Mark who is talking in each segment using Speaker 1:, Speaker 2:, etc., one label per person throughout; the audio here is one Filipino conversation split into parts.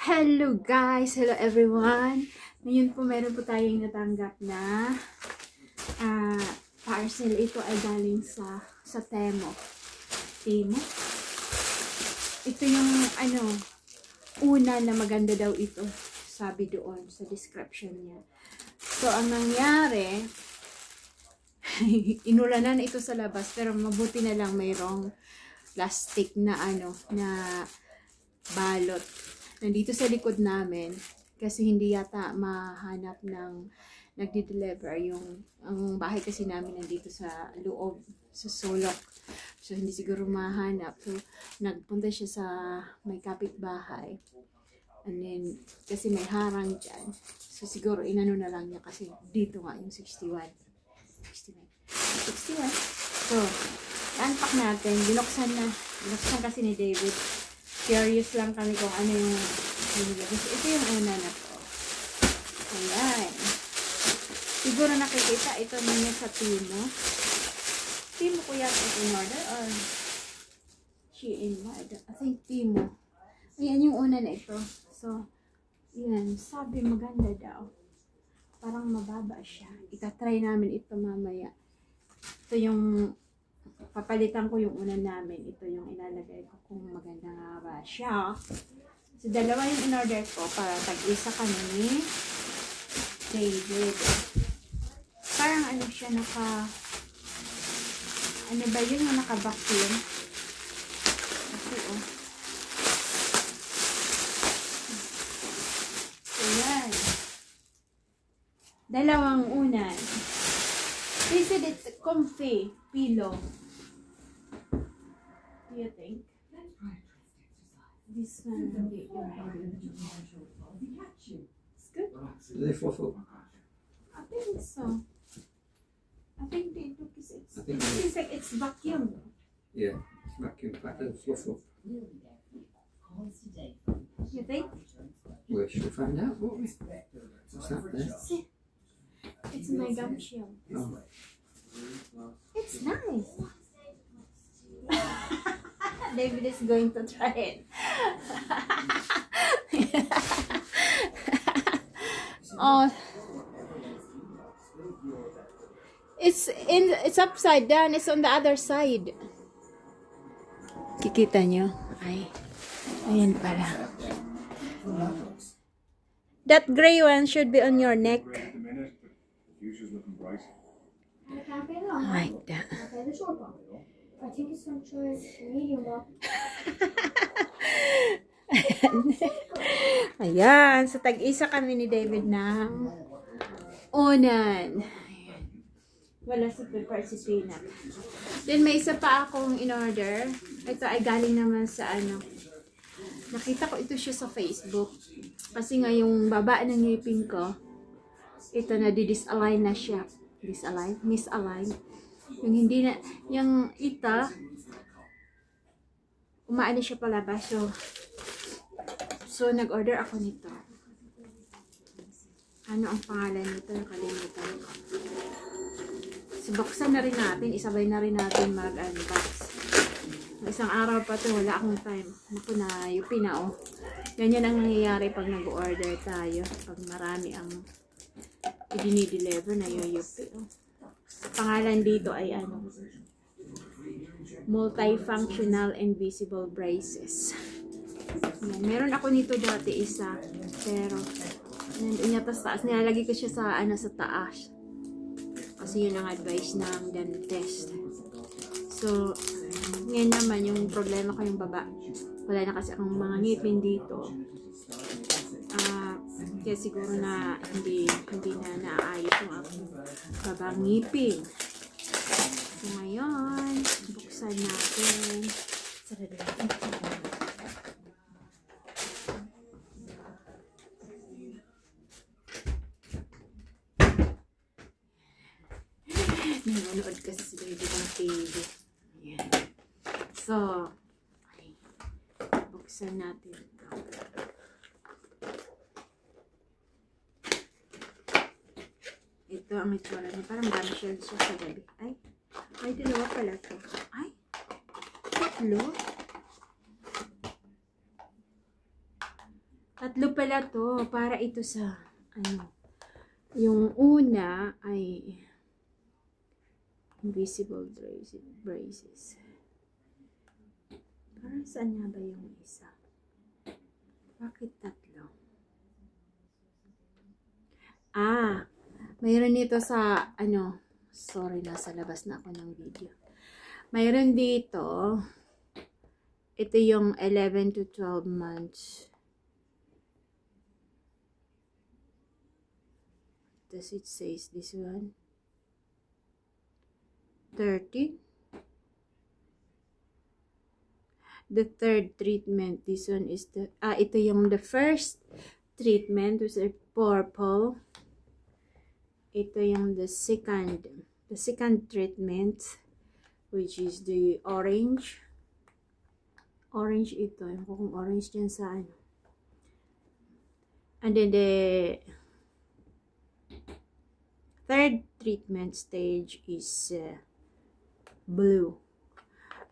Speaker 1: Hello guys! Hello everyone! Ngayon po meron po tayong natanggap na parcel. Ito ay galing sa Temo. Ito yung una na maganda daw ito. Sabi doon sa description niya. So ang nangyari, inulanan ito sa labas pero mabuti na lang mayroong plastic na na balot. Nandito sa likod namin kasi hindi yata mahanap ng nagdi-deliver ang bahay kasi namin nandito sa loob sa sulok, so hindi siguro mahanap. So nagpunta siya sa may kapitbahay and then kasi may harang dyan, so siguro inano na lang niya kasi dito nga yung 61. So unpack natin, binuksan kasi ni David. Curious lang kami kung ano yung nilagay. Ito yung una na to. Ayan. Siguro nakikita ito na sa Temo. Temo ko yata in order or Shein mo. I think Temo. Ayan yung una na ito. So, yan. Sabi maganda daw. Parang mababa siya. Itatry namin ito mamaya. Ito yung papalitan ko yung una namin. Ito yung ilalagay ko kung maganda nga ba siya. So, dalawa yung in-order ko para tag-isa kami ni David. Parang siya ano ba yun yung naka-vacuum? Kasi So, yan. Dalawang unan. They said it's comfy pillow. Do you think? This one will get your head. It's good.
Speaker 2: Do they fluff up?
Speaker 1: I think so. I think they do because it
Speaker 2: I think
Speaker 1: seems like it's vacuum.
Speaker 2: Yeah, it's vacuum packed and fluff up.
Speaker 1: You think?
Speaker 2: We should find out, won't we? What's that there?
Speaker 1: See, it's my gum shield.
Speaker 2: Oh.
Speaker 1: It's nice. David is going to try it. Oh, it's upside down. It's on the other side. Kikita nyo? Ay, ayan pala. That gray one should be on your neck. Like that.
Speaker 3: I think it's some choice medium up.
Speaker 1: Ayan, so tag-isa kami ni David ng unan. Ayan. Wala si Pepper, si Peanut. Then may isa pa akong in-order. Ito ay galing naman sa nakita ko ito siya sa Facebook. Kasi nga yung baba ng ngipin ko, ito na disalign na siya. Misalign. Yung hindi na, yung ita, umaano siya palabas. So nag-order ako nito. Ano ang pangalan nito? Nakalimutan ko. So, buksan na rin natin. Isabay na rin natin mag-unbox. Isang araw pa to, wala akong time. Naku na, yupi na oh. Ganyan ang nangyayari pag nag-order tayo. Pag marami ang i-deliver na yuyupi oh. Pangalan dito ay multifunctional invisible braces. Yan. Meron ako nito dati isa, pero nandun niya taas. Nilalagay ko siya sa sa taas. Kasi yun ang advice ng dentist. So, ngayon naman yung problema ko yung baba. Wala na kasi akong mga ngipin dito. Kaya siguro na hindi na naayos yung aking babang ngipin. So, ngayon, buksan natin. Sarado natin. Nanonood kasi si David ng TV. Ayan. So, buksan natin ito. Ito ang itsura niya. Parang dami siya sa gabi. Ay, dalawa pala ito. Ay, tatlo. Tatlo pala to. Para ito sa, ano, yung una ay invisible braces. Para saan nga ba yung isa? Bakit tatlo? Mayroon dito sa, ano, sorry, nasa labas na ako ng video. Mayroon dito, ito yung 11 to 12 months. Does it says this one? 30. The third treatment, this one is the, ito yung the first treatment, which is purple. Ito yung the second treatment, which is the orange. Orange ito, yung kung orange dyan sa ano. And then the third treatment stage is blue.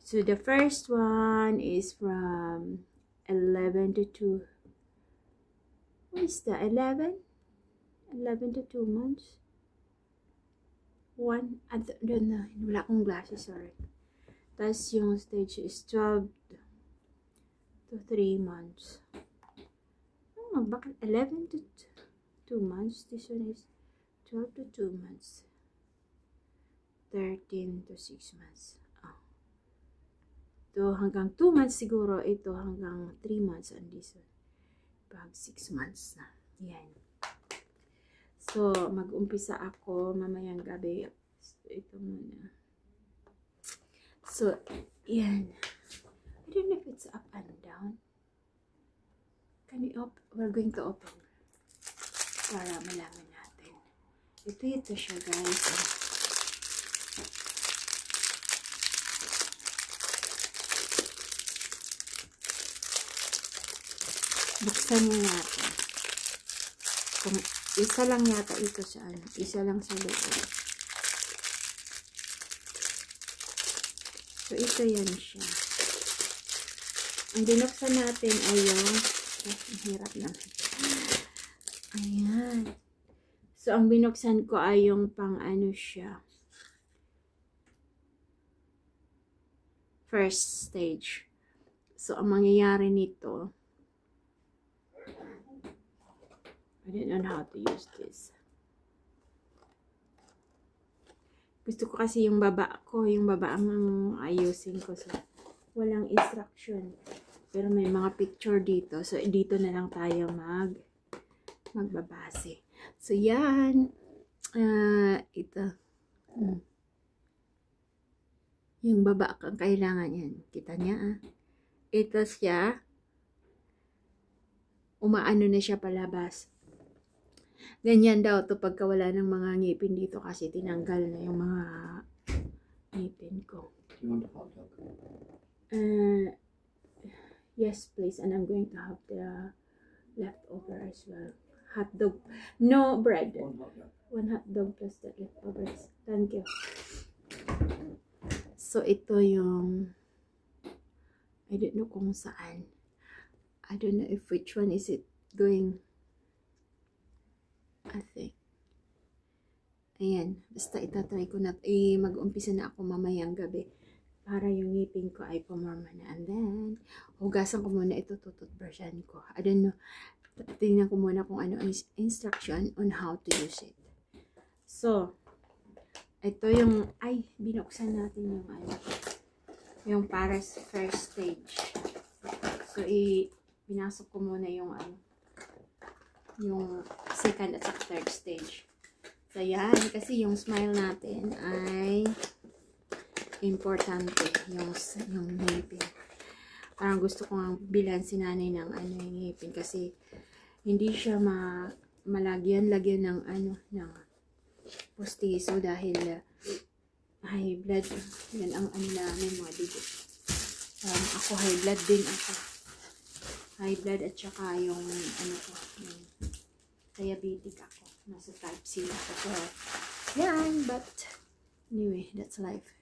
Speaker 1: So the first one is from 11 to 2. What is that? 11 to 2 months. I don't know. Wala akong glasses, sorry. Tapos yung stage is 12 to 3 months. Oh, bakit 11 to 2 months? This one is 12 to 2 months. 13 to 6 months. Ito hanggang 2 months siguro. Ito hanggang 3 months. And this one. Pag 6 months na. Yan. So, mag-umpisa ako mamayang gabi. Ito muna. So, yan. I don't know if it's up and down. Can we open? We're going to open. Para malaman natin. Ito siya, guys. Buksan natin. Kung isa lang yata ito sa ano. Isa lang sa loob. So, ito yan siya. Ang binuksan natin ay yung ang hirap naman. Ayan. So, ang binuksan ko ay yung pang ano siya. First stage. So, ang mangyayari nito, I don't know how to use this. Gusto ko kasi yung baba ang ayusin ko. So, walang instruction. Pero may mga picture dito. So, dito na lang tayo magbabase. So, yan. Ito. Yung baba ang kailangan yan. Kita niya, Ito siya. Umaano na siya palabas. Ganyan daw to pagka wala ng mga ngipin dito kasi tinanggal na yung mga ngipin ko.
Speaker 2: You want a hot dog?
Speaker 1: Yes, please. And I'm going to have the leftover as well. Hot dog. No bread.
Speaker 2: One hot dog.
Speaker 1: One hot dog plus the leftovers. Thank you. So, ito yung I don't know kung saan. I don't know if which one is it going. I think. Ayan. Basta itatry ko na. Mag-umpisa na ako mamayang gabi. Para yung ngipin ko ay pumorma na. And then, hugasan ko muna ito. Tututbrushan ko. I don't know. Tingnan ko muna kung ano ang instruction on how to use it. So, ito yung, binuksan natin yung ano. Yung para sa first stage. So, pinasok ko muna yung ano. Yung second at third stage. So, yan. Kasi yung smile natin ay importante. Yung ngipin. Parang gusto ko nga bilan si nanay ng ano yung ngipin. Kasi, hindi siya malagyan ng ano, ng postiso dahil high blood. Yan ang ano namin mga digit. Ako high blood din ako. High blood at saka yung ano ko, yung diabetic ako. Nasa type C ako. So, yan. But, anyway, that's life.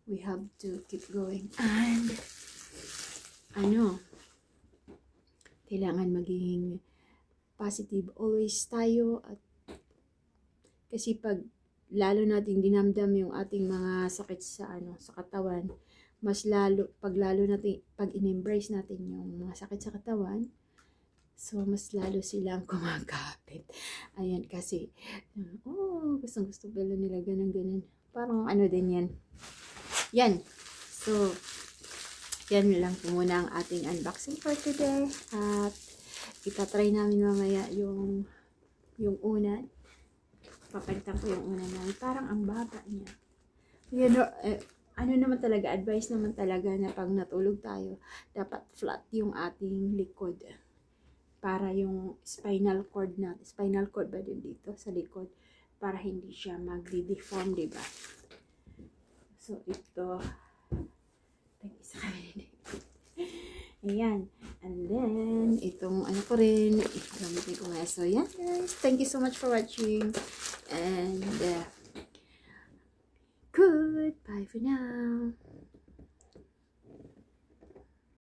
Speaker 1: We have to keep going. And, ano, kailangan maging positive always tayo. At kasi pag lalo nating dinamdam yung ating mga sakit sa sa katawan, mas lalo pag in-embrace natin yung mga sakit sa katawan, so mas lalo silang kumakapit. Ayan, kasi gustong-gusto pala nila ganun. Parang din yan. Yan. So, yan lang po muna ang ating unboxing for today. At itatry namin mamaya yung unan. Papalitan ko yung unan namin. Parang ang baba niya. Naman talaga, advice naman talaga na pag natulog tayo, dapat flat yung ating likod. Para yung spinal cord ba din dito sa likod, para hindi siya mag-deform, diba? So, ito, isa kami. Ayan. And then, itong ko rin, gamitin ko nga. So, yan guys. Thank you so much for watching. And, goodbye for now.